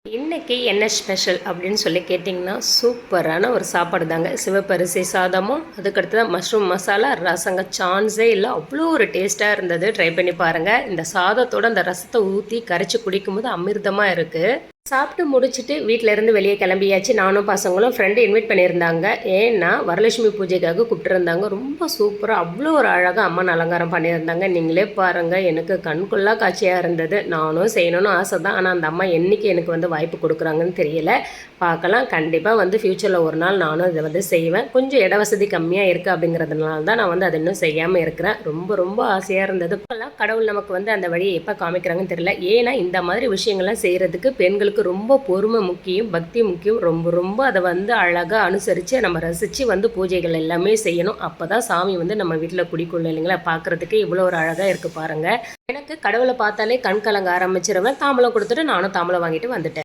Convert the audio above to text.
இன்னைக்கு என்ன ஸ்பெஷல் அப்படின்னு சொல்லி கேட்டிங்கன்னா, சூப்பரான ஒரு சாப்பாடு தாங்க. சிவப்பரிசி சாதமும், அதுக்கடுத்து தான் மஷ்ரூம் மசாலா, ரசங்க சான்ஸே இல்ல. அவ்வளோ ஒரு டேஸ்ட்டா இருந்தது. ட்ரை பண்ணி பாருங்க. இந்த சாதத்தோட அந்த ரசத்த ஊத்தி கரைச்சு குடிக்கும்போது அமிர்தமா இருக்கு. சாப்பிட்டு முடிச்சுட்டு வீட்ல இருந்து வெளியே கிளம்பியாச்சு. நானும் பசங்களும் ஃப்ரெண்டு இன்வைட் பண்ணியிருந்தாங்க. ஏன்னா, வரலட்சுமி பூஜைக்காக கூப்பிட்டுருந்தாங்க. ரொம்ப சூப்பரா அவ்வளோ ஒரு அழகா அம்மன் அலங்காரம் பண்ணியிருந்தாங்க. நீங்களே பாருங்க. எனக்கு கண்கொள்ளா காட்சியா இருந்தது. நானும் செய்யணும்னு ஆசை தான். ஆனா, அந்த அம்மா என்னைக்கு எனக்கு வந்து வாய்ப்பு குடுக்குறாங்கன்னு தெரியல. பார்க்கலாம். கண்டிப்பா வந்து ஃப்யூச்சர்ல ஒரு நாள் நானும் இத வந்து செய்வேன். கொஞ்சம் இட வசதி கம்மியா இருக்கு அப்படிங்கிறதுனால தான் நான் வந்து அத இன்னும் செய்யாம இருக்கிறேன். ரொம்ப ரொம்ப ஆசையா இருந்தது. இப்பலாம் கடவுள் நமக்கு வந்து அந்த வழிய எப்ப காமிக்கிறாங்கன்னு தெரியல. ஏன்னா, இந்த மாதிரி விஷயங்கள்லாம் செய்றதுக்கு பெண்களுக்கு ரொம்ப பொறுமை முக்கியம், பக்தி முக்கியம். ரொம்ப ரொம்ப அத வந்து அழகா அனுசரிச்சு நம்ம ரசிச்சு வந்து பூஜைகள் எல்லாமே செய்யணும். அப்பதான் சாமி வந்து நம்ம வீட்ல குடிக்கொள்ளும் இல்லைங்களா? பார்க்கறதுக்கே இவ்வளோ ஒரு அழகா இருக்கு பாருங்க. எனக்கு கடவுள பார்த்தாலே கண் கலங்க ஆரம்பிச்சுருவேன். தாம்பூலம் குடுத்துட்டு நானும் தாம்பூலம் வாங்கிட்டு வந்துட்டேன்.